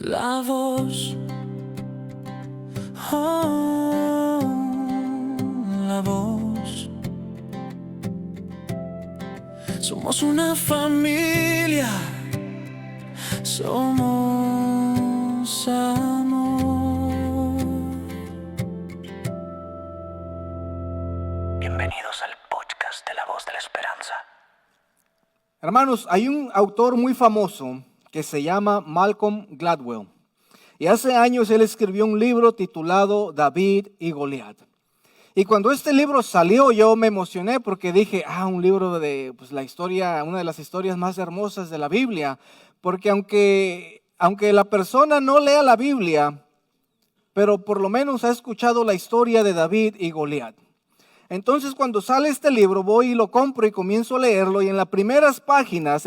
La voz, oh, la voz. Somos una familia, somos amor. Bienvenidos al podcast de La Voz de la Esperanza. Hermanos, hay un autor muy famoso que se llama Malcolm Gladwell. Y hace años él escribió un libro titulado David y Goliat. Y cuando este libro salió yo me emocioné porque dije, un libro de la historia, una de las historias más hermosas de la Biblia. Porque aunque la persona no lea la Biblia, pero por lo menos ha escuchado la historia de David y Goliat. Entonces cuando sale este libro voy y lo compro y comienzo a leerlo y en las primeras páginas,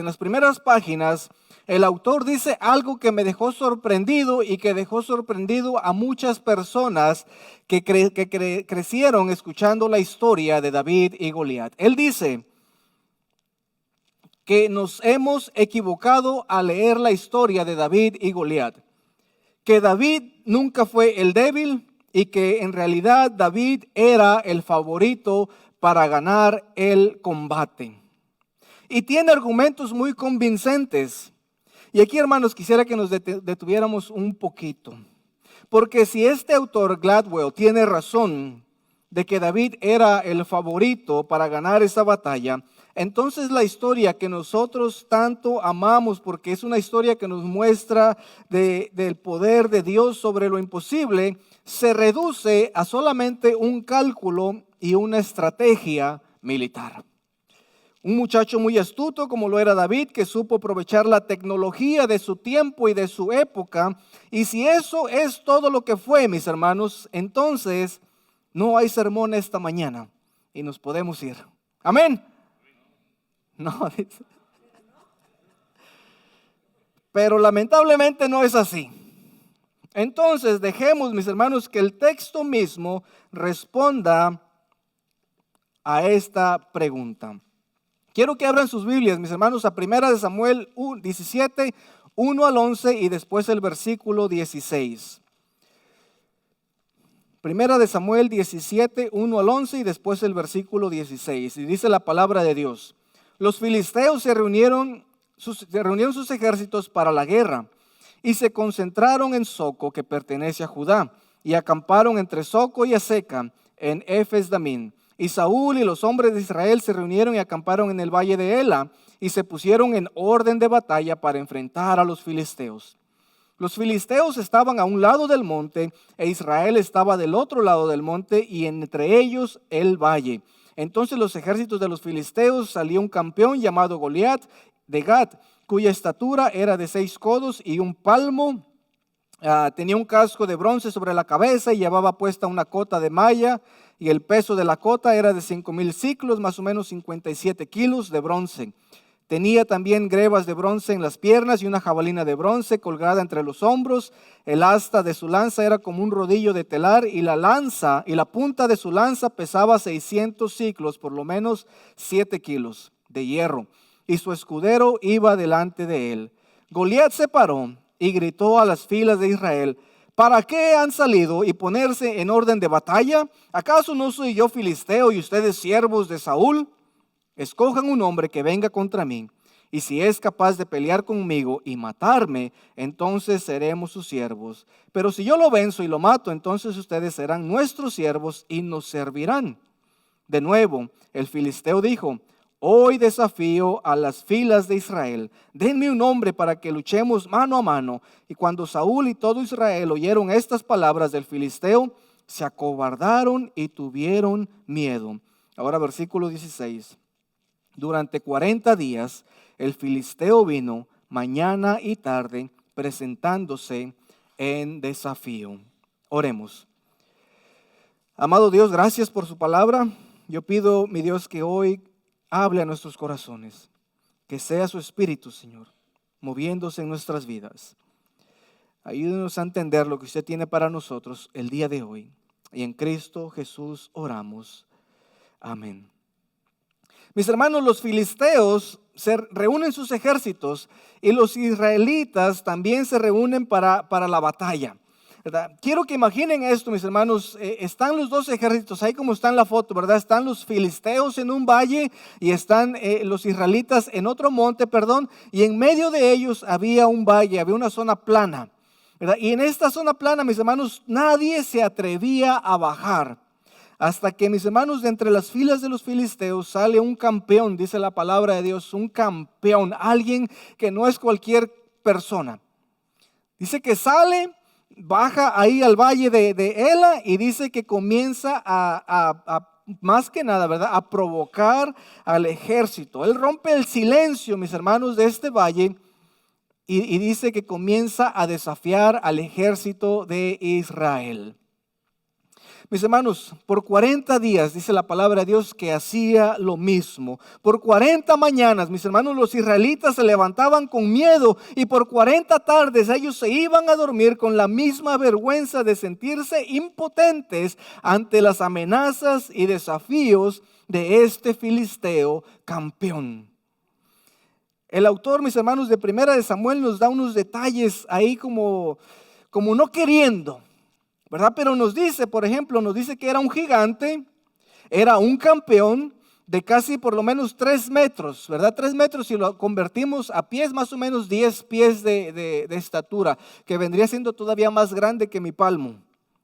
el autor dice algo que me dejó sorprendido y que dejó sorprendido a muchas personas que crecieron escuchando la historia de David y Goliat. Él dice que nos hemos equivocado al leer la historia de David y Goliat, que David nunca fue el débil y que en realidad David era el favorito para ganar el combate. Y tiene argumentos muy convincentes. Y aquí, hermanos, quisiera que nos detuviéramos un poquito. Porque si este autor, Gladwell, tiene razón de que David era el favorito para ganar esa batalla, entonces la historia que nosotros tanto amamos, porque es una historia que nos muestra del poder de Dios sobre lo imposible, se reduce a solamente un cálculo y una estrategia militar. Un muchacho muy astuto como lo era David, que supo aprovechar la tecnología de su tiempo y de su época. Y si eso es todo lo que fue, mis hermanos, entonces no hay sermón esta mañana y nos podemos ir. Amén. No, dice. Pero lamentablemente no es así. Entonces dejemos, mis hermanos, que el texto mismo responda a esta pregunta. Quiero que abran sus Biblias, mis hermanos, a 1 Samuel 17, 1 al 11 y después el versículo 16. 1 Samuel 17, 1 al 11 y después el versículo 16. Y dice la palabra de Dios. Los filisteos se reunieron sus ejércitos para la guerra y se concentraron en Soco, que pertenece a Judá, y acamparon entre Soco y Azeca en Efes-Damín. Y Saúl y los hombres de Israel se reunieron y acamparon en el valle de Ela y se pusieron en orden de batalla para enfrentar a los filisteos. Los filisteos estaban a un lado del monte e Israel estaba del otro lado del monte y entre ellos el valle. Entonces los ejércitos de los filisteos salió un campeón llamado Goliat de Gat, cuya estatura era de 6 codos y un palmo. Tenía un casco de bronce sobre la cabeza y llevaba puesta una cota de malla y el peso de la cota era de 5,000 siclos, más o menos 57 kilos de bronce. Tenía también grebas de bronce en las piernas y una jabalina de bronce colgada entre los hombros. El asta de su lanza era como un rodillo de telar y la punta de su lanza pesaba 600 siclos, por lo menos 7 kilos de hierro. Y su escudero iba delante de él. Goliat se paró y gritó a las filas de Israel: ¿para qué han salido y ponerse en orden de batalla? ¿Acaso no soy yo filisteo y ustedes siervos de Saúl? Escojan un hombre que venga contra mí, y si es capaz de pelear conmigo y matarme, entonces seremos sus siervos. Pero si yo lo venzo y lo mato, entonces ustedes serán nuestros siervos y nos servirán. De nuevo, el filisteo dijo: hoy desafío a las filas de Israel. Denme un hombre para que luchemos mano a mano. Y cuando Saúl y todo Israel oyeron estas palabras del filisteo, se acobardaron y tuvieron miedo. Ahora versículo 16. Durante 40 días el filisteo vino mañana y tarde presentándose en desafío. Oremos. Amado Dios, gracias por su palabra. Yo pido, mi Dios, que hoy hable a nuestros corazones, que sea su Espíritu, Señor, moviéndose en nuestras vidas. Ayúdenos a entender lo que usted tiene para nosotros el día de hoy. Y en Cristo Jesús oramos. Amén. Mis hermanos, los filisteos se reúnen sus ejércitos y los israelitas también se reúnen para la batalla, ¿verdad? Quiero que imaginen esto, mis hermanos. Están los dos ejércitos, ahí como está en la foto, ¿verdad? Están los filisteos en un valle y están los israelitas en otro monte, y en medio de ellos había un valle, había una zona plana, ¿verdad? Y en esta zona plana, mis hermanos, nadie se atrevía a bajar. Hasta que, mis hermanos, de entre las filas de los filisteos sale un campeón, dice la palabra de Dios, un campeón, alguien que no es cualquier persona. Dice que sale, baja ahí al valle de Ela y dice que comienza a más que nada, ¿verdad?, a provocar al ejército. Él rompe el silencio, mis hermanos, de este valle y dice que comienza a desafiar al ejército de Israel. Mis hermanos, por 40 días, dice la palabra de Dios, que hacía lo mismo. Por 40 mañanas, mis hermanos, los israelitas se levantaban con miedo y por 40 tardes ellos se iban a dormir con la misma vergüenza de sentirse impotentes ante las amenazas y desafíos de este filisteo campeón. El autor, mis hermanos, de Primera de Samuel nos da unos detalles ahí como no queriendo, ¿verdad? Pero nos dice, por ejemplo, nos dice que era un gigante, era un campeón de casi por lo menos 3 metros, ¿verdad? 3 metros, si lo convertimos a pies, más o menos 10 pies de estatura, que vendría siendo todavía más grande que mi palmo.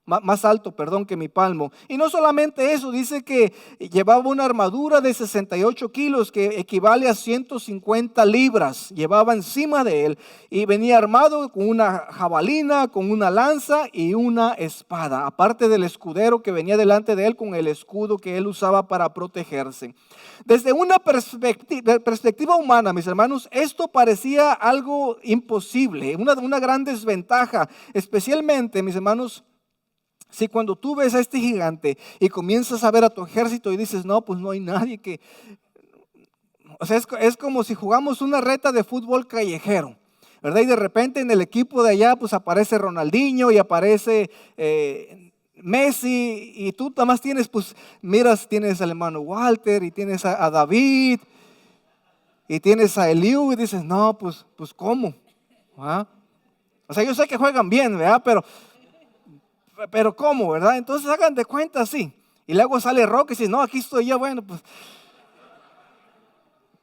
Más alto, que mi palmo. Y no solamente eso, dice que llevaba una armadura de 68 kilos que equivale a 150 libras. Llevaba encima de él y venía armado con una jabalina, con una lanza y una espada. Aparte del escudero que venía delante de él con el escudo que él usaba para protegerse. Desde una perspectiva humana, mis hermanos, esto parecía algo imposible, una gran desventaja, especialmente, mis hermanos, si cuando tú ves a este gigante y comienzas a ver a tu ejército y dices, no, pues no hay nadie que... O sea, es como si jugamos una reta de fútbol callejero, ¿verdad? Y de repente en el equipo de allá pues aparece Ronaldinho y aparece Messi y tú nada más tienes, pues miras, tienes al hermano Walter y tienes a David y tienes a Eliú y dices, no, pues ¿cómo? ¿Ah? O sea, yo sé que juegan bien, ¿verdad? Pero ¿cómo, verdad? Entonces hagan de cuenta así. Y luego sale Roque y dice, no, aquí estoy yo, bueno, pues.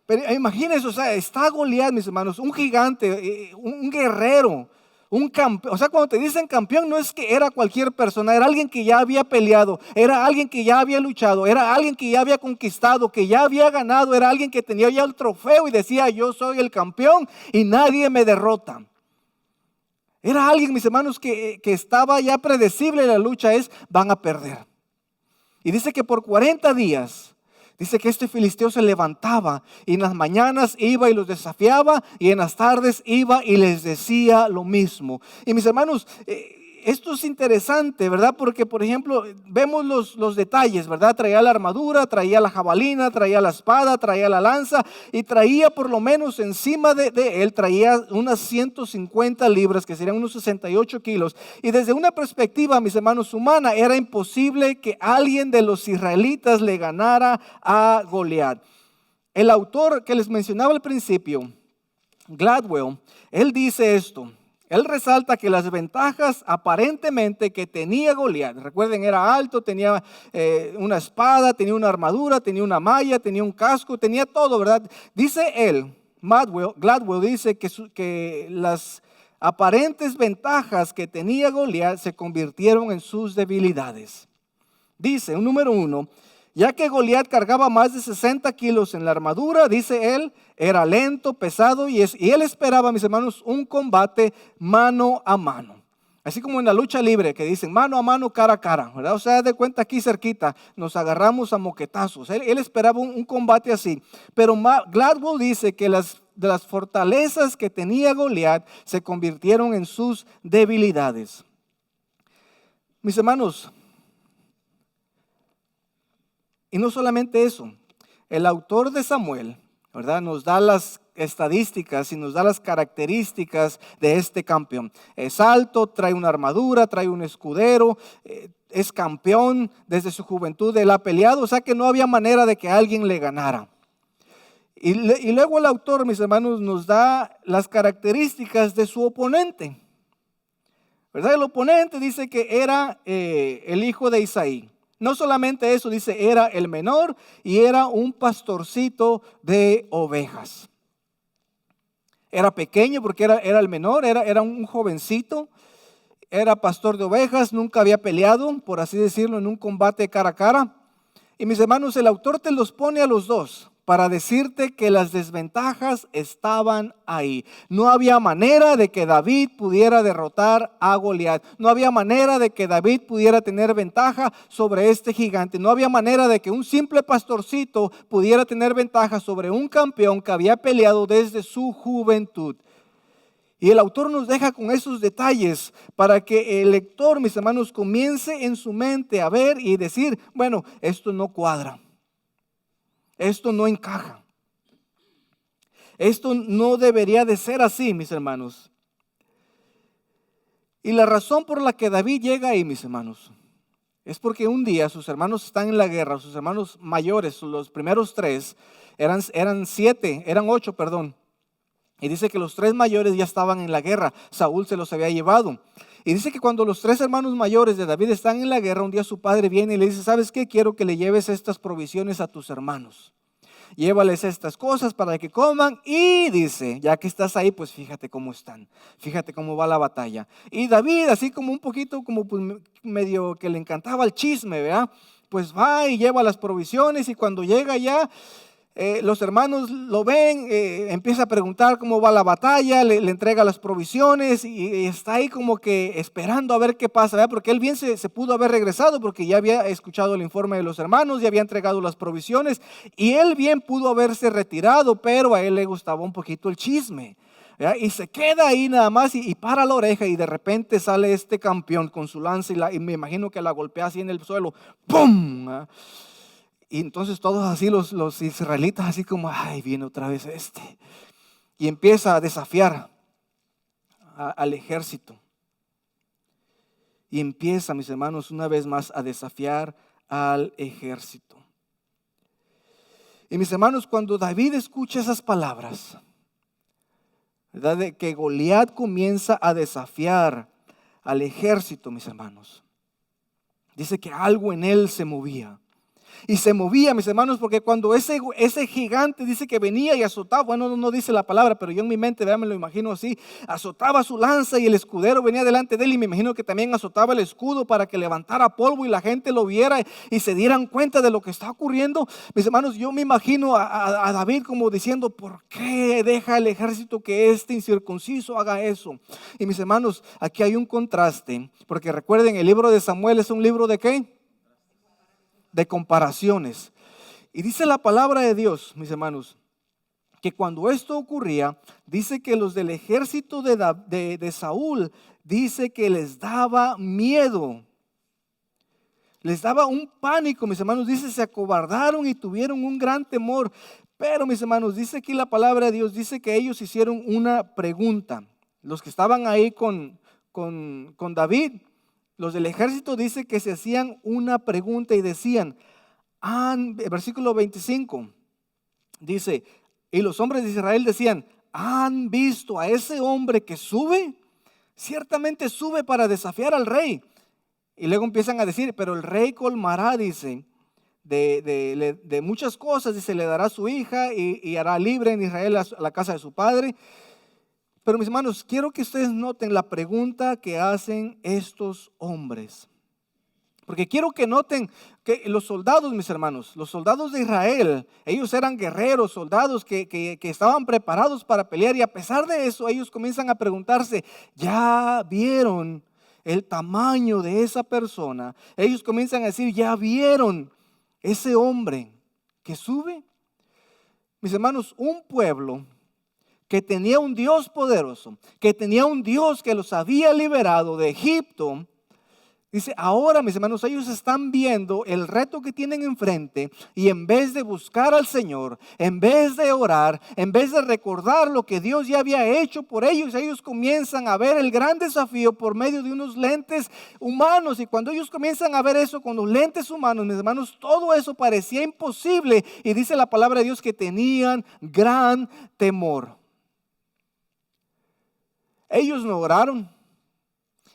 Pero imagínense, o sea, está Goliat, mis hermanos, un gigante, un guerrero, un campeón. O sea, cuando te dicen campeón, no es que era cualquier persona, era alguien que ya había peleado, era alguien que ya había luchado, era alguien que ya había conquistado, que ya había ganado, era alguien que tenía ya el trofeo y decía, yo soy el campeón y nadie me derrota. Era alguien, mis hermanos, que estaba ya predecible en la lucha, van a perder. Y dice que por 40 días, dice que este filisteo se levantaba y en las mañanas iba y los desafiaba y en las tardes iba y les decía lo mismo. Y mis hermanos, esto es interesante, ¿verdad? Porque, por ejemplo, vemos los detalles, ¿verdad? Traía la armadura, traía la jabalina, traía la espada, traía la lanza y traía por lo menos encima de él, traía unas 150 libras, que serían unos 68 kilos. Y desde una perspectiva, mis hermanos, humana, era imposible que alguien de los israelitas le ganara a Goliat. El autor que les mencionaba al principio, Gladwell, él dice esto. Él resalta que las ventajas aparentemente que tenía Goliat, recuerden, era alto, tenía una espada, tenía una armadura, tenía una malla, tenía un casco, tenía todo, ¿verdad? Dice él, Gladwell dice que las aparentes ventajas que tenía Goliat se convirtieron en sus debilidades. Dice, número 1, ya que Goliat cargaba más de 60 kilos en la armadura, dice él, era lento, pesado y él esperaba, mis hermanos, un combate mano a mano. Así como en la lucha libre que dicen mano a mano, cara a cara, ¿verdad? O sea, de cuenta aquí cerquita, nos agarramos a moquetazos. Él esperaba un combate así. Pero Gladwell dice que de las fortalezas que tenía Goliat se convirtieron en sus debilidades. Mis hermanos, y no solamente eso, el autor de Samuel, ¿verdad?, nos da las estadísticas y nos da las características de este campeón. Es alto, trae una armadura, trae un escudero, es campeón desde su juventud, él ha peleado, o sea que no había manera de que alguien le ganara. Y luego el autor, mis hermanos, nos da las características de su oponente. ¿Verdad? El oponente dice que era el hijo de Isaí. No solamente eso, dice, era el menor y era un pastorcito de ovejas. Era pequeño porque era el menor, era un jovencito, era pastor de ovejas, nunca había peleado, por así decirlo, en un combate cara a cara. Y mis hermanos, el autor te los pone a los dos para decirte que las desventajas estaban ahí. No había manera de que David pudiera derrotar a Goliat. No había manera de que David pudiera tener ventaja sobre este gigante. No había manera de que un simple pastorcito pudiera tener ventaja sobre un campeón que había peleado desde su juventud. Y el autor nos deja con esos detalles para que el lector, mis hermanos, comience en su mente a ver y decir, bueno, esto no cuadra. Esto no encaja. Esto no debería de ser así, mis hermanos. Y la razón por la que David llega ahí, mis hermanos, es porque un día sus hermanos están en la guerra, sus hermanos mayores, los primeros tres, eran 8, perdón. Y dice que los 3 mayores ya estaban en la guerra, Saúl se los había llevado. Y dice que cuando los 3 hermanos mayores de David están en la guerra, un día su padre viene y le dice, ¿sabes qué? Quiero que le lleves estas provisiones a tus hermanos. Llévales estas cosas para que coman y dice, ya que estás ahí, pues fíjate cómo están, fíjate cómo va la batalla. Y David, así como un poquito, como pues medio que le encantaba el chisme, ¿verdad? Pues va y lleva las provisiones y cuando llega ya, los hermanos lo ven, empieza a preguntar cómo va la batalla, le entrega las provisiones y está ahí como que esperando a ver qué pasa, ¿verdad? Porque él bien se pudo haber regresado porque ya había escuchado el informe de los hermanos, ya había entregado las provisiones y él bien pudo haberse retirado, pero a él le gustaba un poquito el chisme, ¿verdad? Y se queda ahí nada más y para la oreja y de repente sale este campeón con su lanza y me imagino que la golpea así en el suelo, ¡pum! ¿Verdad? Y entonces todos así los israelitas así como, ay, viene otra vez este. Y empieza a desafiar al ejército. Y empieza, mis hermanos, una vez más a desafiar al ejército. Y mis hermanos, cuando David escucha esas palabras, ¿verdad? De que Goliat comienza a desafiar al ejército, mis hermanos, dice que algo en él se movía. Y se movía, mis hermanos, porque cuando ese gigante dice que venía y azotaba, bueno, no dice la palabra, pero yo en mi mente, me lo imagino así, azotaba su lanza y el escudero venía delante de él y me imagino que también azotaba el escudo para que levantara polvo y la gente lo viera y se dieran cuenta de lo que está ocurriendo. Mis hermanos, yo me imagino a David como diciendo, ¿por qué deja el ejército que este incircunciso haga eso? Y mis hermanos, aquí hay un contraste, porque recuerden, el libro de Samuel es un libro ¿de qué? De comparaciones. Y dice la palabra de Dios, mis hermanos, que cuando esto ocurría, dice que los del ejército de Saúl, dice que les daba miedo. Les daba un pánico, mis hermanos, dice, se acobardaron y tuvieron un gran temor. Pero, mis hermanos, dice aquí la palabra de Dios, dice que ellos hicieron una pregunta. Los que estaban ahí con David, los del ejército dice que se hacían una pregunta y decían, versículo 25, dice, y los hombres de Israel decían, ¿han visto a ese hombre que sube? Ciertamente sube para desafiar al rey. Y luego empiezan a decir, pero el rey colmará, dice, de muchas cosas, dice, le dará a su hija y hará libre en Israel a la casa de su padre. Pero mis hermanos, quiero que ustedes noten la pregunta que hacen estos hombres. Porque quiero que noten que los soldados, mis hermanos, los soldados de Israel, ellos eran guerreros, soldados que estaban preparados para pelear. Y a pesar de eso, ellos comienzan a preguntarse, ¿ya vieron el tamaño de esa persona? Ellos comienzan a decir, ¿ya vieron ese hombre que sube? Mis hermanos, un pueblo que tenía un Dios poderoso, que tenía un Dios que los había liberado de Egipto, Dice, ahora mis hermanos, ellos están viendo el reto que tienen enfrente y en vez de buscar al Señor, en vez de orar, en vez de recordar lo que Dios ya había hecho por ellos comienzan a ver el gran desafío por medio de unos lentes humanos. Y cuando ellos comienzan a ver eso con los lentes humanos, mis hermanos, todo eso parecía imposible. Y dice la palabra de Dios que tenían gran temor. Ellos no oraron.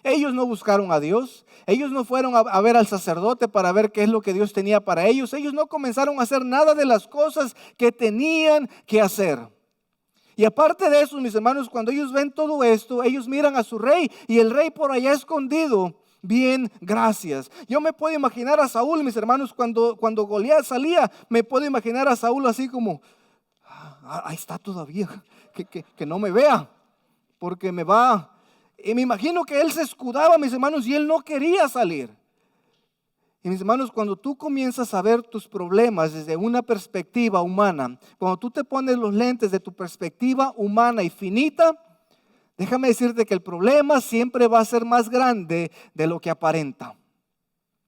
Ellos no buscaron a Dios, ellos no fueron a ver al sacerdote para ver qué es lo que Dios tenía para ellos. Ellos no comenzaron a hacer nada de las cosas que tenían que hacer. Y aparte de eso, mis hermanos, cuando ellos ven todo esto, ellos miran a su rey y el rey por allá escondido. Bien, gracias. Yo me puedo imaginar a Saúl, mis hermanos, cuando Goliat salía, me puedo imaginar a Saúl así como, ahí está todavía, que no me vea, porque me va. Y me imagino que él se escudaba, mis hermanos, y él no quería salir. Y mis hermanos, cuando tú comienzas a ver tus problemas desde una perspectiva humana, cuando tú te pones los lentes de tu perspectiva humana y finita, déjame decirte que el problema siempre va a ser más grande de lo que aparenta.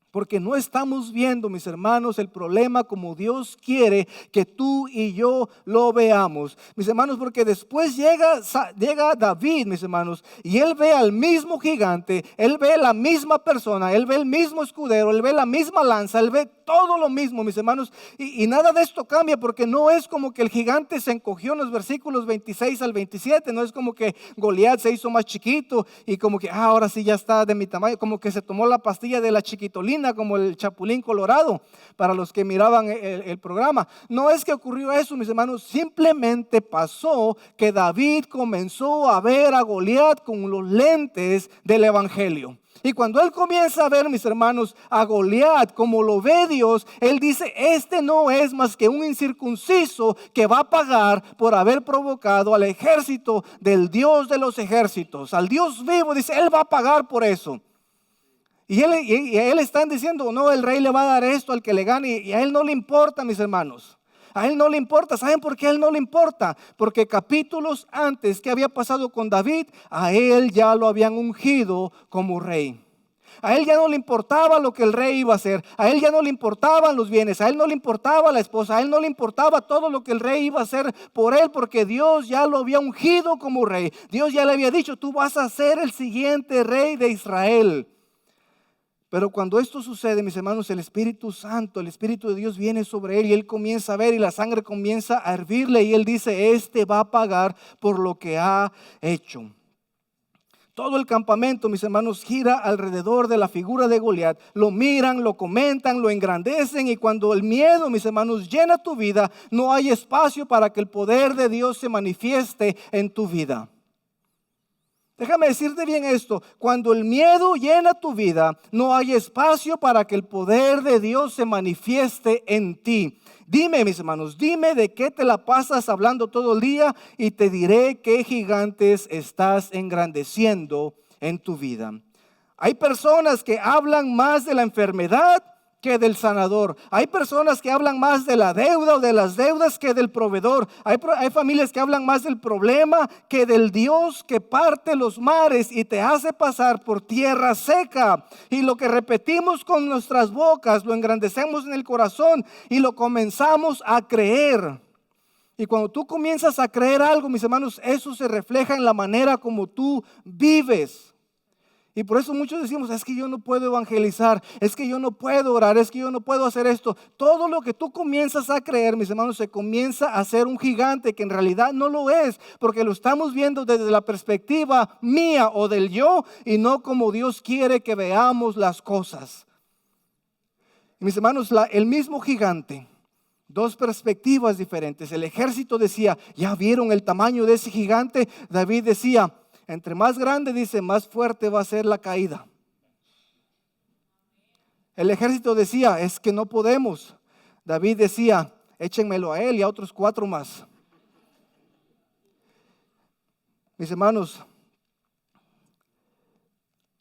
Porque no estamos viendo, mis hermanos, el problema como Dios quiere que tú y yo lo veamos. Mis hermanos, porque después llega David, mis hermanos, y él ve al mismo gigante, él ve la misma persona, él ve el mismo escudero, él ve la misma lanza, él ve todo lo mismo, mis hermanos. Y nada de esto cambia porque no es como que el gigante se encogió en los versículos 26 al 27, no es como que Goliat se hizo más chiquito y como que ahora sí ya está de mi tamaño, como que se tomó la pastilla de la chiquitolina, como el Chapulín Colorado, para los que miraban el programa. No es que ocurrió eso, mis hermanos, simplemente pasó que David comenzó a ver a Goliat con los lentes del evangelio. Y cuando él comienza a ver, mis hermanos, a Goliat como lo ve Dios, él dice, este no es más que un incircunciso que va a pagar por haber provocado al ejército del Dios de los ejércitos, al Dios vivo. Dice, él va a pagar por eso. Y él están diciendo, no, el rey le va a dar esto al que le gane. Y a él no le importa, mis hermanos. A él no le importa. ¿Saben por qué a él no le importa? Porque capítulos antes, ¿qué había pasado con David? A él ya lo habían ungido como rey. A él ya no le importaba lo que el rey iba a hacer. A él ya no le importaban los bienes. A él no le importaba la esposa. A él no le importaba todo lo que el rey iba a hacer por él, porque Dios ya lo había ungido como rey. Dios ya le había dicho, tú vas a ser el siguiente rey de Israel. Pero cuando esto sucede, mis hermanos, el Espíritu Santo, el Espíritu de Dios viene sobre él y él comienza a ver y la sangre comienza a hervirle y él dice, este va a pagar por lo que ha hecho. Todo el campamento, mis hermanos, gira alrededor de la figura de Goliat. Lo miran, lo comentan, lo engrandecen y cuando el miedo, mis hermanos, llena tu vida, no hay espacio para que el poder de Dios se manifieste en tu vida. Déjame decirte bien esto, cuando el miedo llena tu vida, no hay espacio para que el poder de Dios se manifieste en ti. Dime, mis hermanos, dime de qué te la pasas hablando todo el día y te diré qué gigantes estás engrandeciendo en tu vida. Hay personas que hablan más de la enfermedad que del sanador. Hay personas que hablan más de la deuda o de las deudas que del proveedor. Hay familias que hablan más del problema que del Dios que parte los mares y te hace pasar por tierra seca. Y lo que repetimos con nuestras bocas lo engrandecemos en el corazón y lo comenzamos a creer. Y cuando tú comienzas a creer algo, mis hermanos, eso se refleja en la manera como tú vives. Y por eso muchos decimos, es que yo no puedo evangelizar, es que yo no puedo orar, es que yo no puedo hacer esto. Todo lo que tú comienzas a creer, mis hermanos, se comienza a hacer un gigante que en realidad no lo es, porque lo estamos viendo desde la perspectiva mía o del yo y no como Dios quiere que veamos las cosas. Y mis hermanos, el mismo gigante, dos perspectivas diferentes. El ejército decía, ¿ya vieron el tamaño de ese gigante? David decía, entre más grande, dice, más fuerte va a ser la caída. El ejército decía, es que no podemos. David decía, échenmelo a él y a otros 4 más. Mis hermanos,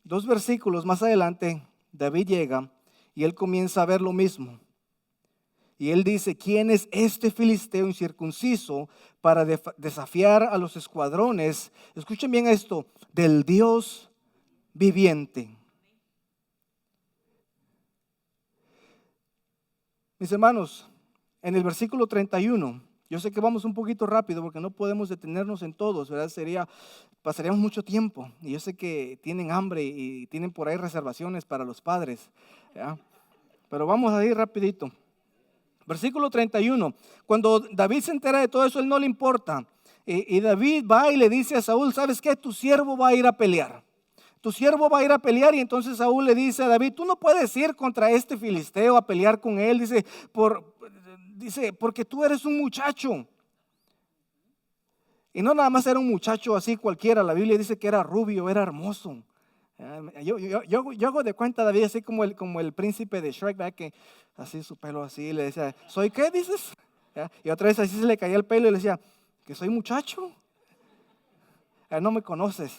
2 versículos más adelante, David llega y él comienza a ver lo mismo. Y él dice, ¿quién es este filisteo incircunciso para desafiar a los escuadrones? Escuchen bien esto, del Dios viviente. Mis hermanos, en el versículo 31, yo sé que vamos un poquito rápido porque no podemos detenernos en todos, ¿verdad? Pasaríamos mucho tiempo. Y yo sé que tienen hambre y tienen por ahí reservaciones para los padres, ¿ya? Pero vamos a ir rapidito. Versículo 31. Cuando David se entera de todo eso, él no le importa. Y David va y le dice a Saúl, ¿sabes qué? Tu siervo va a ir a pelear. Tu siervo va a ir a pelear. Y entonces Saúl le dice a David, tú no puedes ir contra este filisteo a pelear con él. Dice, porque tú eres un muchacho. Y no nada más era un muchacho así cualquiera. La Biblia dice que era rubio, era hermoso. Yo hago de cuenta David así como el príncipe de Shrek, ¿verdad? Que así su pelo así, le decía, ¿soy qué dices? ¿Ya? Y otra vez así se le caía el pelo y le decía, que soy muchacho. No me conoces.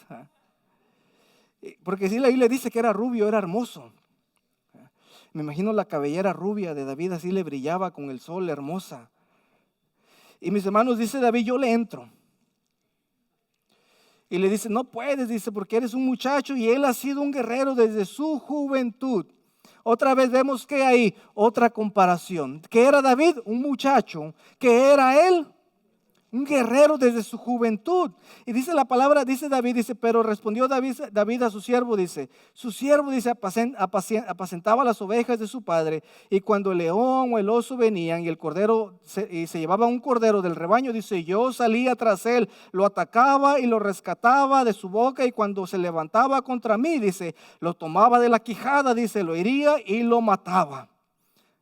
Porque sí, la Biblia dice que era rubio, era hermoso. Me imagino la cabellera rubia de David, así le brillaba con el sol, hermosa. Y mis hermanos, dice David, yo le entro. Y le dice, no puedes, dice, porque eres un muchacho y él ha sido un guerrero desde su juventud. Otra vez vemos que hay otra comparación. ¿Qué era David? Un muchacho. ¿Qué era él? Un guerrero desde su juventud. Y dice la palabra, dice David, dice, pero respondió David a su siervo, dice, su siervo, dice, apacentaba las ovejas de su padre, y cuando el león o el oso venían y el cordero se llevaba un cordero del rebaño, dice, yo salía tras él, lo atacaba y lo rescataba de su boca, y cuando se levantaba contra mí, dice, lo tomaba de la quijada, dice, lo hería y lo mataba.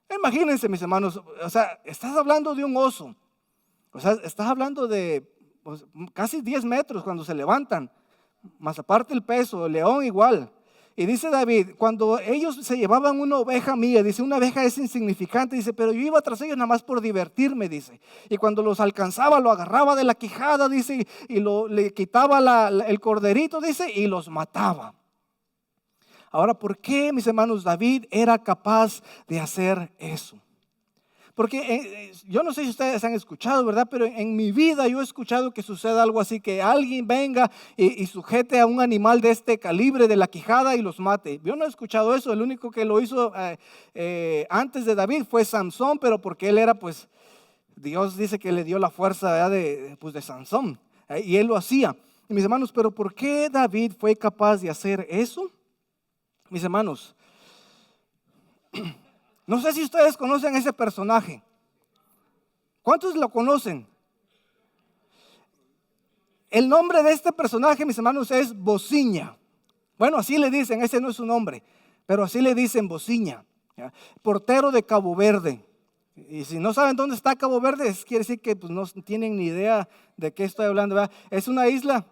Imagínense, mis hermanos, o sea, estás hablando de un oso. O sea, estás hablando de casi 10 metros cuando se levantan, más aparte el peso, el león igual. Y dice David, cuando ellos se llevaban una oveja mía, dice, una oveja es insignificante, dice, pero yo iba tras ellos nada más por divertirme, dice. Y cuando los alcanzaba, lo agarraba de la quijada, dice, y le quitaba el corderito, dice, y los mataba. Ahora, ¿por qué, mis hermanos, David era capaz de hacer eso? Porque yo no sé si ustedes han escuchado, ¿verdad? Pero en mi vida yo he escuchado que suceda algo así, que alguien venga y sujete a un animal de este calibre de la quijada y los mate. Yo no he escuchado eso, el único que lo hizo antes de David fue Sansón, pero porque él era, pues, Dios dice que le dio la fuerza, ¿verdad? de Sansón, y él lo hacía. Y mis hermanos, ¿pero por qué David fue capaz de hacer eso? Mis hermanos, no sé si ustedes conocen a ese personaje. ¿Cuántos lo conocen? El nombre de este personaje, mis hermanos, es Bociña. Bueno, así le dicen, ese no es su nombre, pero así le dicen Bociña, ¿ya? Portero de Cabo Verde. Y si no saben dónde está Cabo Verde, quiere decir que pues, no tienen ni idea de qué estoy hablando, ¿verdad? Es una isla,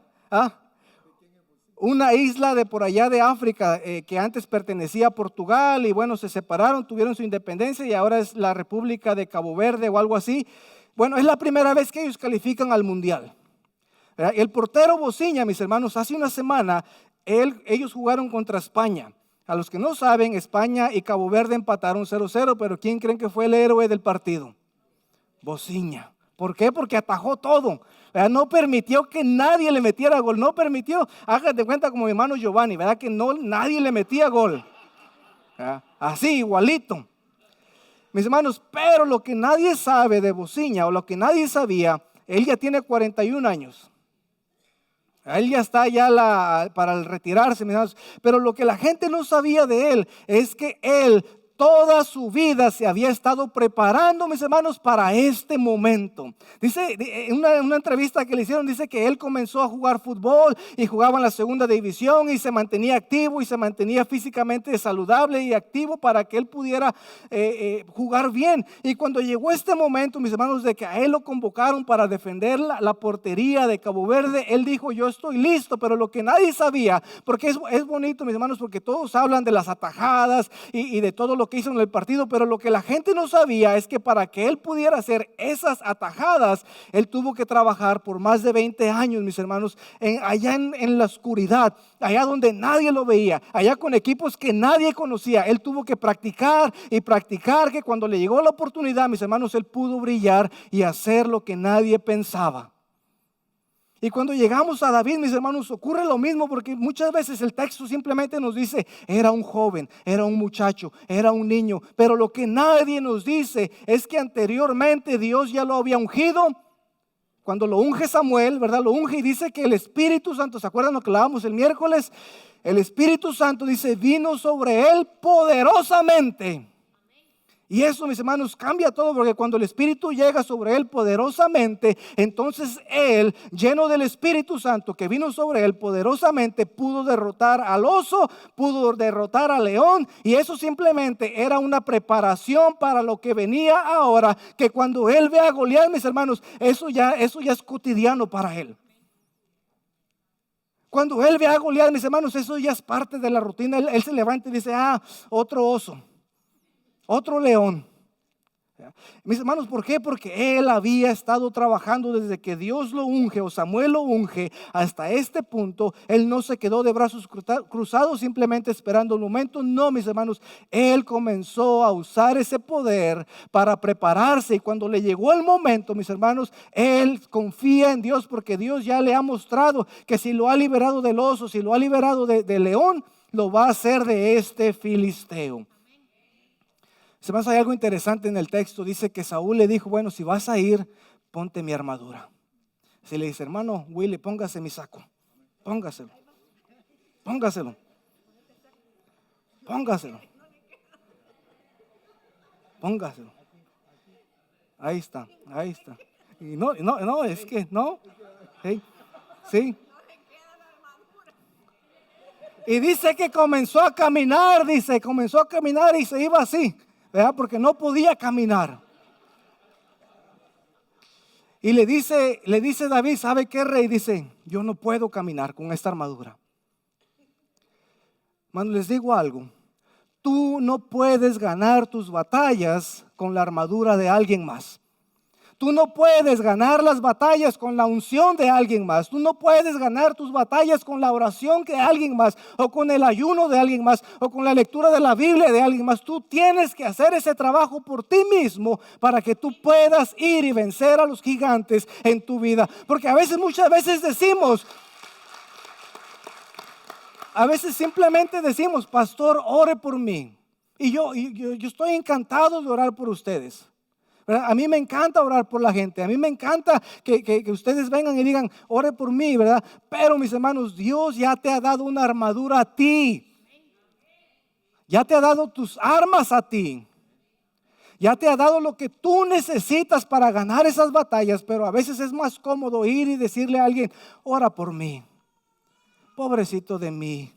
una isla de por allá de África que antes pertenecía a Portugal y bueno, se separaron, tuvieron su independencia y ahora es la República de Cabo Verde o algo así. Bueno, es la primera vez que ellos califican al mundial. El portero Bociña, mis hermanos, hace una semana ellos jugaron contra España. A los que no saben, España y Cabo Verde empataron 0-0, pero ¿quién creen que fue el héroe del partido? Bociña. ¿Por qué? Porque atajó todo. No permitió que nadie le metiera gol. No permitió. Hágate cuenta como mi hermano Giovanni, ¿verdad? Que nadie le metía gol. Así, igualito. Mis hermanos, pero lo que nadie sabe de Bociña o lo que nadie sabía, él ya tiene 41 años. Él ya está para retirarse, mis hermanos. Pero lo que la gente no sabía de él es que él toda su vida se había estado preparando, mis hermanos, para este momento. Dice, en una entrevista que le hicieron, dice que él comenzó a jugar fútbol y jugaba en la segunda división y se mantenía activo y se mantenía físicamente saludable y activo para que él pudiera jugar bien. Y cuando llegó este momento, mis hermanos, de que a él lo convocaron para defender la portería de Cabo Verde, él dijo, yo estoy listo, pero lo que nadie sabía, porque es bonito, mis hermanos, porque todos hablan de las atajadas y de todo lo que hizo en el partido, pero lo que la gente no sabía es que para que él pudiera hacer esas atajadas, él tuvo que trabajar por más de 20 años, mis hermanos, allá en la oscuridad, allá donde nadie lo veía, allá con equipos que nadie conocía. Él tuvo que practicar y practicar, que cuando le llegó la oportunidad, mis hermanos, él pudo brillar y hacer lo que nadie pensaba. Y cuando llegamos a David, mis hermanos, ocurre lo mismo, porque muchas veces el texto simplemente nos dice, era un joven, era un muchacho, era un niño. Pero lo que nadie nos dice es que anteriormente Dios ya lo había ungido. Cuando lo unge Samuel, ¿verdad? Lo unge y dice que el Espíritu Santo, ¿se acuerdan lo que hablábamos el miércoles? El Espíritu Santo dice, vino sobre él poderosamente. Y eso, mis hermanos, cambia todo, porque cuando el Espíritu llega sobre él poderosamente, entonces él, lleno del Espíritu Santo que vino sobre él poderosamente, pudo derrotar al oso, pudo derrotar al león. Y eso simplemente era una preparación para lo que venía ahora, que cuando él ve a Goliat, mis hermanos, eso ya es cotidiano para él. Cuando él ve a Goliat, mis hermanos, eso ya es parte de la rutina. Él se levanta y dice, otro oso, otro león. Mis hermanos, ¿por qué? Porque él había estado trabajando desde que Dios lo unge o Samuel lo unge hasta este punto. Él no se quedó de brazos cruzados simplemente esperando un momento. No, mis hermanos, él comenzó a usar ese poder para prepararse. Y cuando le llegó el momento, mis hermanos, él confía en Dios, porque Dios ya le ha mostrado que si lo ha liberado del oso, si lo ha liberado del león, lo va a hacer de este filisteo. Además, hay algo interesante en el texto. Dice que Saúl le dijo, bueno, si vas a ir, ponte mi armadura. Si le dice, hermano Willy, póngase mi saco. Póngaselo. Póngaselo. Póngaselo. Póngaselo. Ahí está, ahí está. Y no, es que no. Sí. Y dice que comenzó a caminar y se iba así, ¿verdad? Porque no podía caminar. Y le dice David, ¿sabe qué, rey? Dice, yo no puedo caminar con esta armadura. Hermano, les digo algo. Tú no puedes ganar tus batallas con la armadura de alguien más. Tú no puedes ganar las batallas con la unción de alguien más. Tú no puedes ganar tus batallas con la oración de alguien más, o con el ayuno de alguien más, o con la lectura de la Biblia de alguien más. Tú tienes que hacer ese trabajo por ti mismo para que tú puedas ir y vencer a los gigantes en tu vida. Porque muchas veces decimos, simplemente decimos, pastor, ore por mí. Y yo estoy encantado de orar por ustedes. ¿Verdad? A mí me encanta orar por la gente. A mí me encanta que ustedes vengan y digan, ore por mí, ¿verdad? Pero mis hermanos, Dios ya te ha dado una armadura a ti. Ya te ha dado tus armas a ti. Ya te ha dado lo que tú necesitas para ganar esas batallas. Pero a veces es más cómodo ir y decirle a alguien, ora por mí. Pobrecito de mí.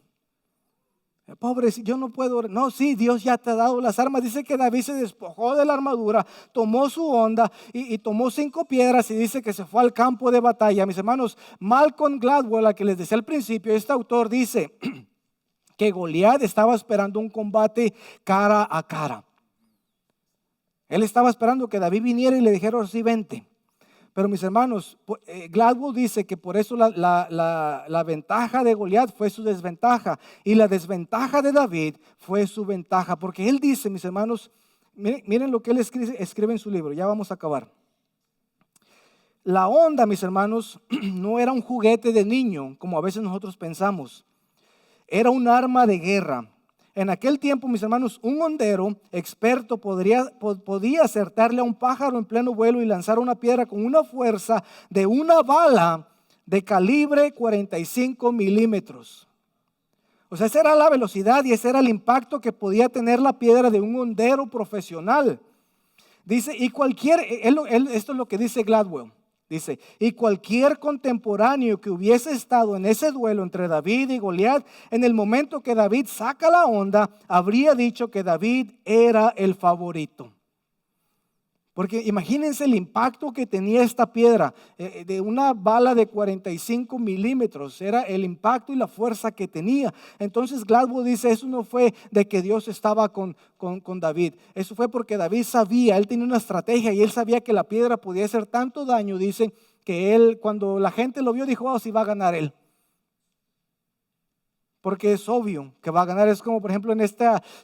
Pobrecito, yo no puedo orar. No, sí, Dios ya te ha dado las armas. Dice que David se despojó de la armadura, tomó su honda y tomó 5 piedras y dice que se fue al campo de batalla. Mis hermanos, Malcolm Gladwell, a que les decía al principio, este autor dice que Goliat estaba esperando un combate cara a cara. Él estaba esperando que David viniera y le dijera, oh, sí, vente. Pero mis hermanos, Gladwell dice que por eso la ventaja de Goliat fue su desventaja y la desventaja de David fue su ventaja. Porque él dice, mis hermanos, miren lo que él escribe en su libro, ya vamos a acabar. La honda, mis hermanos, no era un juguete de niño como a veces nosotros pensamos. Era un arma de guerra. En aquel tiempo, mis hermanos, un hondero experto podía acertarle a un pájaro en pleno vuelo y lanzar una piedra con una fuerza de una bala de calibre 45 milímetros. O sea, esa era la velocidad y ese era el impacto que podía tener la piedra de un hondero profesional. Dice, esto es lo que dice Gladwell. Dice, y cualquier contemporáneo que hubiese estado en ese duelo entre David y Goliat, en el momento que David saca la honda, habría dicho que David era el favorito. Porque imagínense el impacto que tenía esta piedra de una bala de 45 milímetros. Era el impacto y la fuerza que tenía. Entonces Gladwell dice, eso no fue de que Dios estaba con David. Eso fue porque David sabía, él tenía una estrategia y él sabía que la piedra podía hacer tanto daño. Dice que él, cuando la gente lo vio, dijo, oh, sí va a ganar él. Porque es obvio que va a ganar. Es como por ejemplo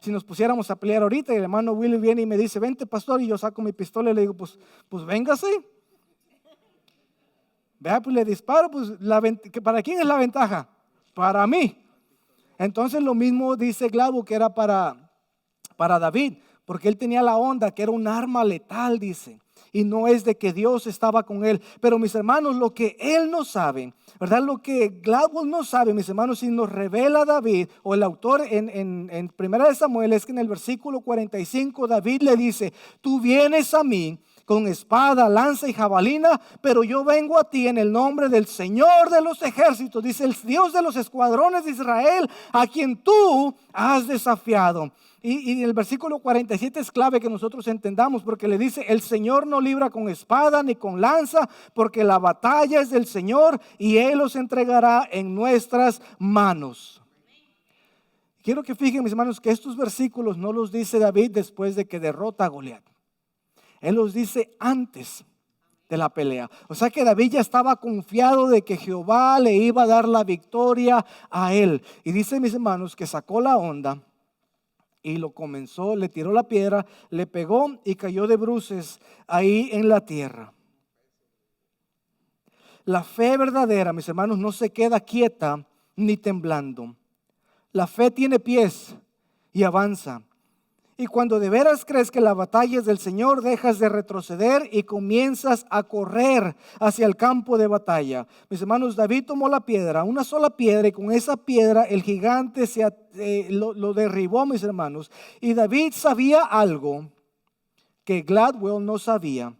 si nos pusiéramos a pelear ahorita y el hermano Willy viene y me dice, vente pastor, y yo saco mi pistola y le digo, pues véngase. Vea, pues le disparo, pues ¿para quién es la ventaja? Para mí. Entonces lo mismo dice Glabo que era para David, porque él tenía la onda que era un arma letal, dice. Y no es de que Dios estaba con él. Pero mis hermanos, lo que él no sabe, ¿verdad? Lo que Gladwell no sabe, mis hermanos, si nos revela David, o el autor en Primera de Samuel, es que en el versículo 45 David le dice: tú vienes a mí con espada, lanza y jabalina, pero yo vengo a ti en el nombre del Señor de los ejércitos, dice el Dios de los escuadrones de Israel, a quien tú has desafiado. Y el versículo 47 es clave que nosotros entendamos, porque le dice: el Señor no libra con espada ni con lanza, porque la batalla es del Señor y Él los entregará en nuestras manos. Quiero que fijen, mis hermanos, que estos versículos no los dice David después de que derrota a Goliat. Él los dice antes de la pelea. O sea que David ya estaba confiado de que Jehová le iba a dar la victoria a él. Y dice, mis hermanos, que sacó la onda y lo comenzó, le tiró la piedra, le pegó y cayó de bruces ahí en la tierra. La fe verdadera, mis hermanos, no se queda quieta ni temblando. La fe tiene pies y avanza. Y cuando de veras crees que la batalla es del Señor, dejas de retroceder y comienzas a correr hacia el campo de batalla. Mis hermanos, David tomó la piedra, una sola piedra, y con esa piedra el gigante lo derribó, mis hermanos. Y David sabía algo que Gladwell no sabía,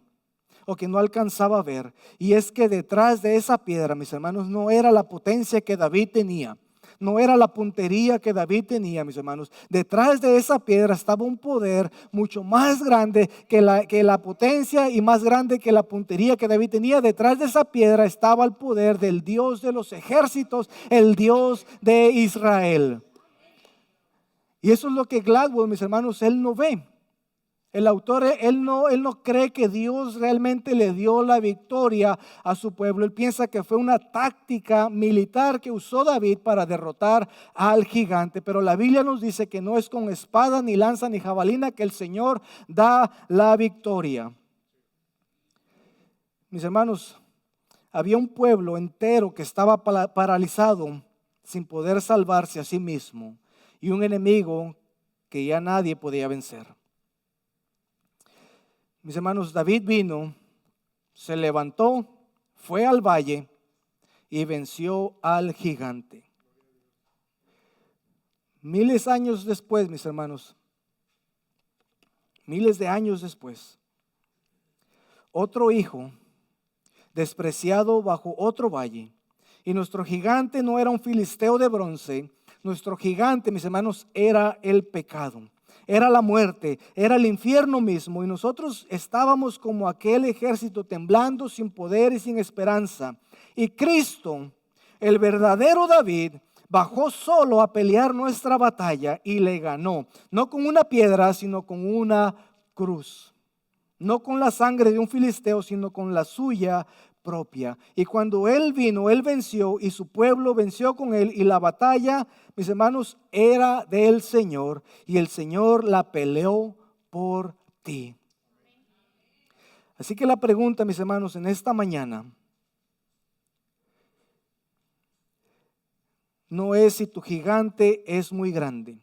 o que no alcanzaba a ver. Y es que detrás de esa piedra, mis hermanos, no era la potencia que David tenía. No era la puntería que David tenía, mis hermanos. Detrás de esa piedra estaba un poder mucho más grande que la potencia, y más grande que la puntería que David tenía. Detrás de esa piedra estaba el poder del Dios de los ejércitos, el Dios de Israel. Y eso es lo que Gladwell, mis hermanos, él no ve. El autor, él no cree que Dios realmente le dio la victoria a su pueblo. Él piensa que fue una táctica militar que usó David para derrotar al gigante. Pero la Biblia nos dice que no es con espada, ni lanza, ni jabalina que el Señor da la victoria. Mis hermanos, había un pueblo entero que estaba paralizado, sin poder salvarse a sí mismo, y un enemigo que ya nadie podía vencer. Mis hermanos, David vino, se levantó, fue al valle y venció al gigante. Miles de años después, mis hermanos, miles de años después, otro hijo, despreciado bajo otro valle, y nuestro gigante no era un filisteo de bronce, nuestro gigante, mis hermanos, era el pecado. Era la muerte, era el infierno mismo, y nosotros estábamos como aquel ejército temblando, sin poder y sin esperanza. Y Cristo, el verdadero David, bajó solo a pelear nuestra batalla y le ganó, no con una piedra, sino con una cruz. No con la sangre de un filisteo, sino con la suya propia. Y cuando Él vino, Él venció, y su pueblo venció con Él, y la batalla, mis hermanos, era del Señor, y el Señor la peleó por ti. Así que la pregunta, mis hermanos, en esta mañana no es si tu gigante es muy grande,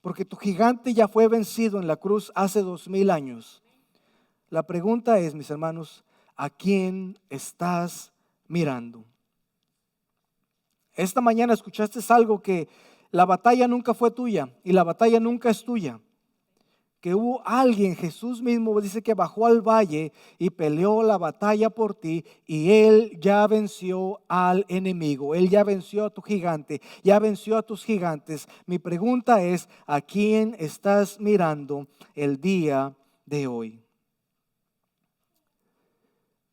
porque tu gigante ya fue vencido en la cruz hace 2000 años. La pregunta es, mis hermanos, ¿a quién estás mirando? Esta mañana escuchaste algo, que la batalla nunca fue tuya y la batalla nunca es tuya. Que hubo alguien, Jesús mismo dice que bajó al valle y peleó la batalla por ti, y Él ya venció al enemigo. Él ya venció a tu gigante, ya venció a tus gigantes. Mi pregunta es, ¿a quién estás mirando el día de hoy?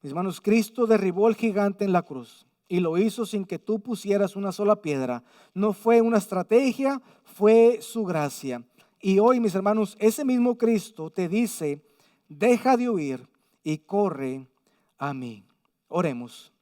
Mis hermanos, Cristo derribó al gigante en la cruz y lo hizo sin que tú pusieras una sola piedra. No fue una estrategia, fue su gracia. Y hoy, mis hermanos, ese mismo Cristo te dice: deja de huir y corre a mí. Oremos.